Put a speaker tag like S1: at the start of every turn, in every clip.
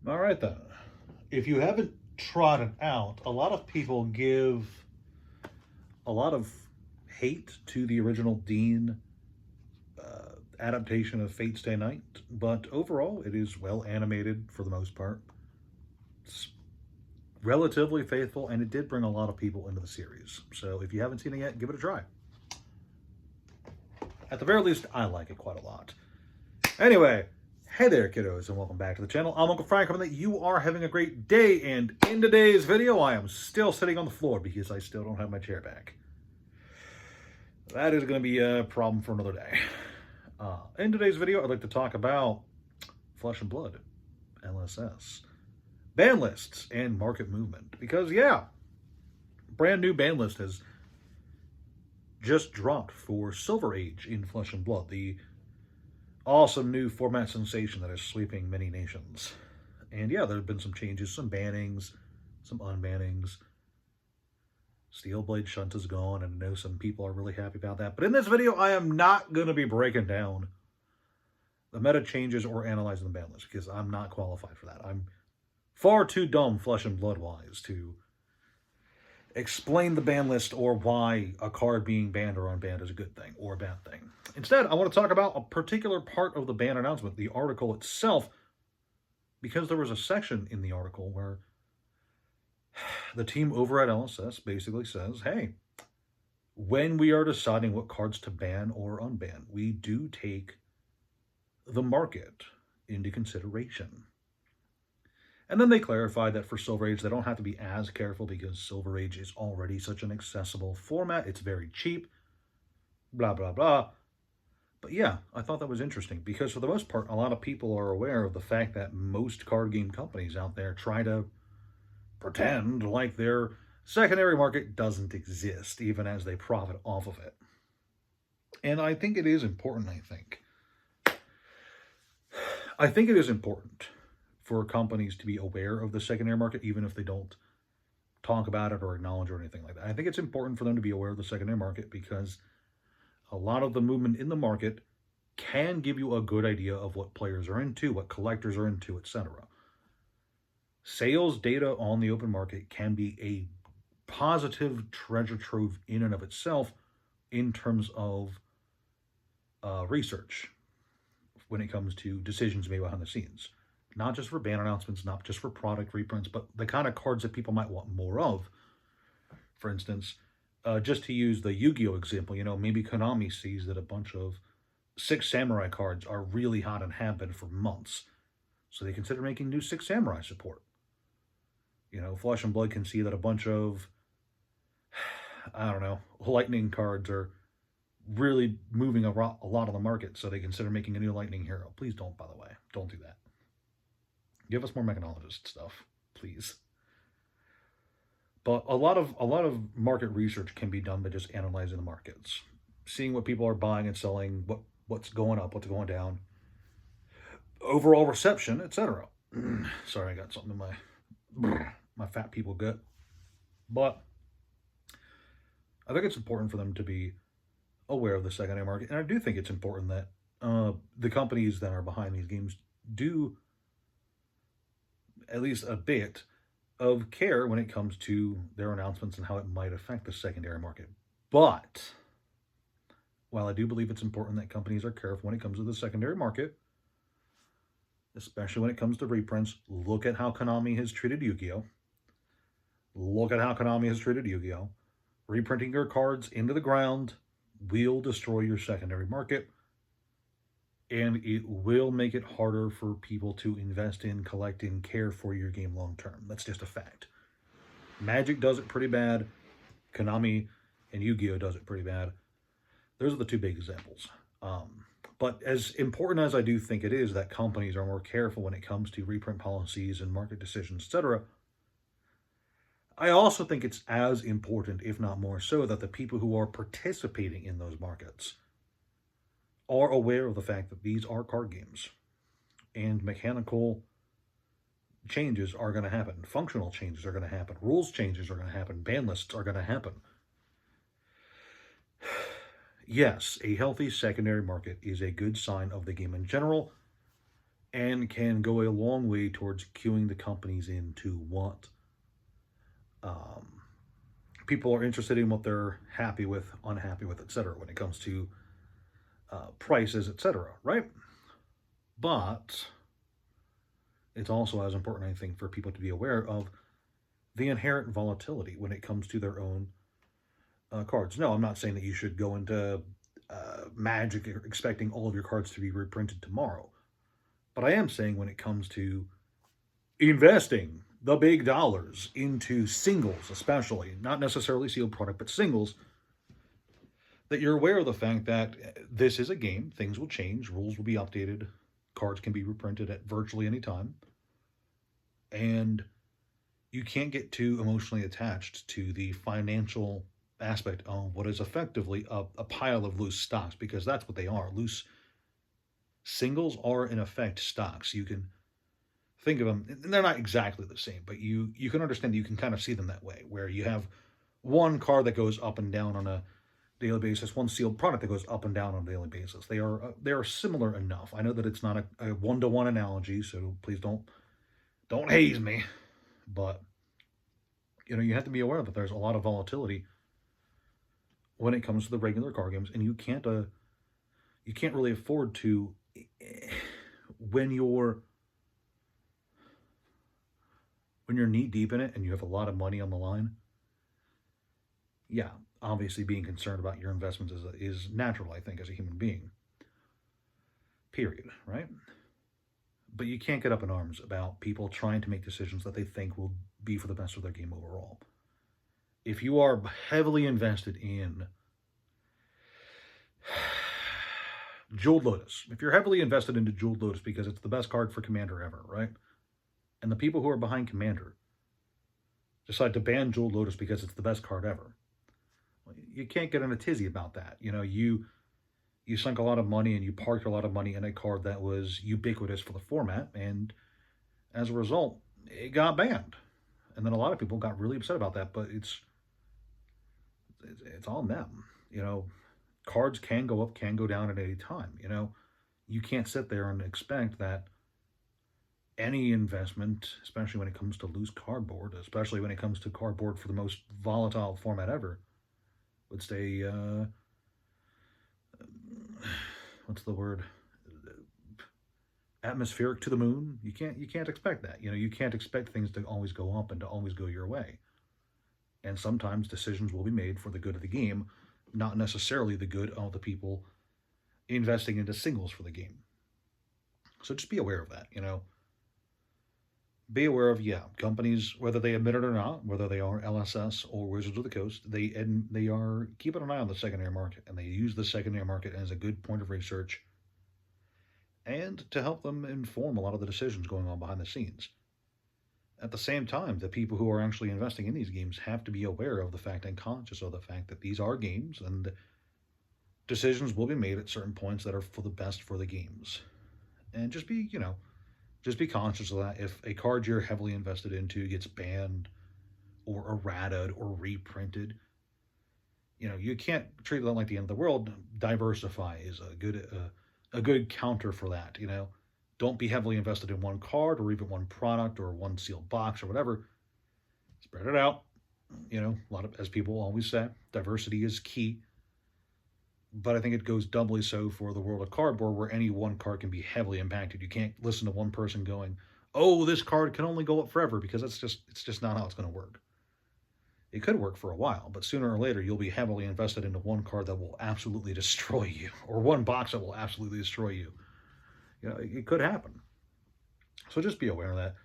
S1: All right, then. If you haven't tried it out, a lot of people give a lot of hate to the original Dean adaptation of Fate Stay Night, but overall, it is well animated for the most part. It's relatively faithful, and it did bring a lot of people into the series. So if you haven't seen it yet, give it a try. At the very least, I like it quite a lot. Anyway, hey there, kiddos, and welcome back to the channel. I'm Uncle Frank, hoping that you are having a great day, and in today's video, I am still sitting on the floor because I still don't have my chair back. That is going to be a problem for another day. In today's video, I'd like to talk about Flesh and Blood, LSS, ban lists, and market movement. Because, yeah, brand new ban list has just dropped for Silver Age in Flesh and Blood, the awesome new format sensation that is sweeping many nations. And yeah, there have been some changes, some bannings, some unbannings. Steelblade Shunt is gone, and I know some people are really happy about that. But in this video, I am not going to be breaking down the meta changes or analyzing the ban list, because I'm not qualified for that. I'm far too dumb, Flesh and Blood-wise, to explain the ban list or why a card being banned or unbanned is a good thing or a bad thing. Instead, I want to talk about a particular part of the ban announcement, the article itself, because there was a section in the article where the team over at LSS basically says, hey, when we are deciding what cards to ban or unban, we do take the market into consideration. And then they clarify that for Silver Age, they don't have to be as careful because Silver Age is already such an accessible format. It's very cheap, blah, blah, blah. But yeah, I thought that was interesting because for the most part, a lot of people are aware of the fact that most card game companies out there try to pretend like their secondary market doesn't exist, even as they profit off of it. And I think it is important, I think it is important for companies to be aware of the secondary market, even if they don't talk about it or acknowledge or anything like that. I think it's important for them to be aware of the secondary market because a lot of the movement in the market can give you a good idea of what players are into, what collectors are into, etc. Sales data on the open market can be a positive treasure trove in and of itself in terms of research when it comes to decisions made behind the scenes. Not just for ban announcements, not just for product reprints, but the kind of cards that people might want more of. For instance, just to use the Yu-Gi-Oh example, maybe Konami sees that a bunch of 6 Samurai cards are really hot and have been for months. So they consider making new 6 Samurai support. Flesh and Blood can see that a bunch of, I don't know, Lightning cards are really moving a lot of the market, so they consider making a new Lightning hero. Please don't, by the way. Don't do that. Give us more mechanologist stuff, please. But a lot of market research can be done by just analyzing the markets, seeing what people are buying and selling, what's going up, what's going down, overall reception, etc. Sorry, I got something in my fat people gut. But I think it's important for them to be aware of the secondary market, and I do think it's important that the companies that are behind these games do at least a bit of care when it comes to their announcements and how it might affect the secondary market. But while I do believe it's important that companies are careful when it comes to the secondary market, especially when it comes to reprints, look at how Konami has treated Yu-Gi-Oh! Look at how Konami has treated Yu-Gi-Oh! Reprinting your cards into the ground will destroy your secondary market, and it will make it harder for people to invest in, collect in, care for your game long term. That's just a fact. Magic does it pretty bad. Konami and Yu-Gi-Oh! Does it pretty bad. Those are the two big examples. But as important as I do think it is that companies are more careful when it comes to reprint policies and market decisions, etc., I also think it's as important, if not more so, that the people who are participating in those markets are aware of the fact that these are card games and mechanical changes are going to happen. Functional changes are going to happen. Rules changes are going to happen. Ban lists are going to happen. Yes, a healthy secondary market is a good sign of the game in general, and can go a long way towards cueing the companies into what um, people are interested in, what they're happy with, unhappy with, etc. When it comes to prices, etc. Right? But it's also as important, I think, for people to be aware of the inherent volatility when it comes to their own cards. No, I'm not saying that you should go into Magic expecting all of your cards to be reprinted tomorrow. But I am saying when it comes to investing the big dollars into singles, especially, not necessarily sealed product, but singles, that you're aware of the fact that this is a game, things will change, rules will be updated, cards can be reprinted at virtually any time, and you can't get too emotionally attached to the financial aspect of what is effectively a pile of loose stocks, because that's what they are. Loose singles are in effect stocks. You can think of them, and they're not exactly the same, but you can understand that you can kind of see them that way, where you have one card that goes up and down on a daily basis, one sealed product that goes up and down on a daily basis. They are similar enough. I know that it's not a one-to-one analogy, so please don't haze me, but you have to be aware that there's a lot of volatility when it comes to the regular card games, and you can't really afford to when you're knee deep in it and you have a lot of money on the line. Yeah, obviously being concerned about your investments is natural, I think, as a human being. Period. Right? But you can't get up in arms about people trying to make decisions that they think will be for the best of their game overall. If you are heavily invested in Jeweled Lotus, if you're heavily invested into Jeweled Lotus because it's the best card for Commander ever, right? And the people who are behind Commander decide to ban Jeweled Lotus because it's the best card ever, you can't get in a tizzy about that. You sunk a lot of money and you parked a lot of money in a card that was ubiquitous for the format, and as a result, it got banned. And then a lot of people got really upset about that, but it's on them. Cards can go up, can go down at any time. You can't sit there and expect that any investment, especially when it comes to loose cardboard, especially when it comes to cardboard for the most volatile format ever, would stay. What's the word? Atmospheric to the moon. You can't expect that. You can't expect things to always go up and to always go your way. And sometimes decisions will be made for the good of the game, not necessarily the good of the people investing into singles for the game. So just be aware of that. Be aware of, yeah, companies, whether they admit it or not, whether they are LSS or Wizards of the Coast, they are keeping an eye on the secondary market, and they use the secondary market as a good point of research and to help them inform a lot of the decisions going on behind the scenes. At the same time, the people who are actually investing in these games have to be aware of the fact and conscious of the fact that these are games, and decisions will be made at certain points that are for the best for the games. And just be conscious of that. If a card you're heavily invested into gets banned or errataed or reprinted, you can't treat that like the end of the world. Diversify is a good counter for that. Don't be heavily invested in one card or even one product or one sealed box or whatever. Spread it out. A lot of, as people always say, diversity is key. But I think it goes doubly so for the world of cardboard, where any one card can be heavily impacted. You can't listen to one person going, "Oh, this card can only go up forever," because it's just not how it's going to work. It could work for a while, but sooner or later you'll be heavily invested into one card that will absolutely destroy you, or one box that will absolutely destroy you. It could happen. So just be aware of that.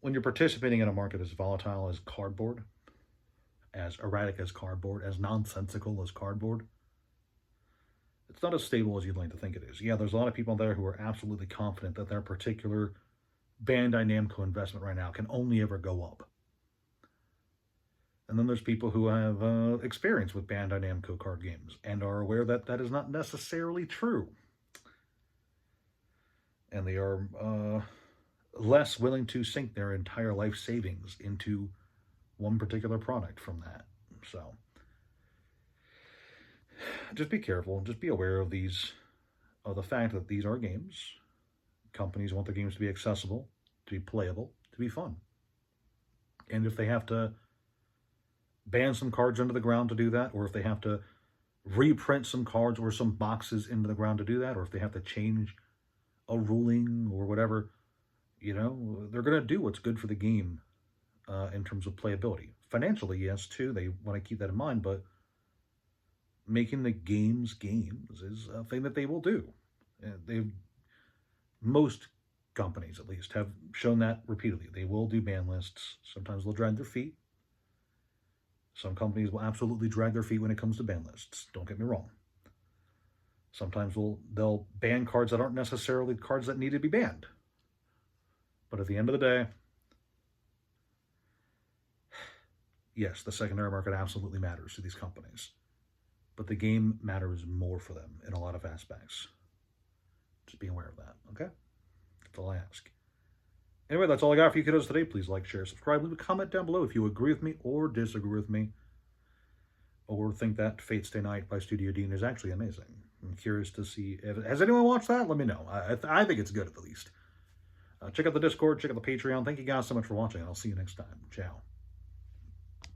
S1: When you're participating in a market as volatile as cardboard, as erratic as cardboard, as nonsensical as cardboard, it's not as stable as you'd like to think it is. Yeah, there's a lot of people there who are absolutely confident that their particular Bandai Namco investment right now can only ever go up. And then there's people who have experience with Bandai Namco card games and are aware that that is not necessarily true. And they are less willing to sink their entire life savings into one particular product from that. So just be careful. Just be aware of the fact that these are games. Companies want their games to be accessible, to be playable, to be fun. And if they have to ban some cards into the ground to do that, or if they have to reprint some cards or some boxes into the ground to do that, or if they have to change a ruling or whatever, they're going to do what's good for the game in terms of playability. Financially, yes, too, they want to keep that in mind, but making the games is a thing that they will do. Most companies, at least, have shown that repeatedly. They will do ban lists. Sometimes they'll drag their feet. Some companies will absolutely drag their feet when it comes to ban lists. Don't get me wrong. Sometimes they'll ban cards that aren't necessarily cards that need to be banned. But at the end of the day, yes, the secondary market absolutely matters to these companies. But the game matters more for them in a lot of aspects. Just be aware of that, okay? That's all I ask. Anyway, that's all I got for you kiddos today. Please like, share, subscribe. Leave a comment down below if you agree with me or disagree with me, or think that Fate Stay Night by Studio Dean is actually amazing. I'm curious to see. Has anyone watched that? Let me know. I think it's good, at the least. Check out the Discord. Check out the Patreon. Thank you guys so much for watching. I'll see you next time. Ciao.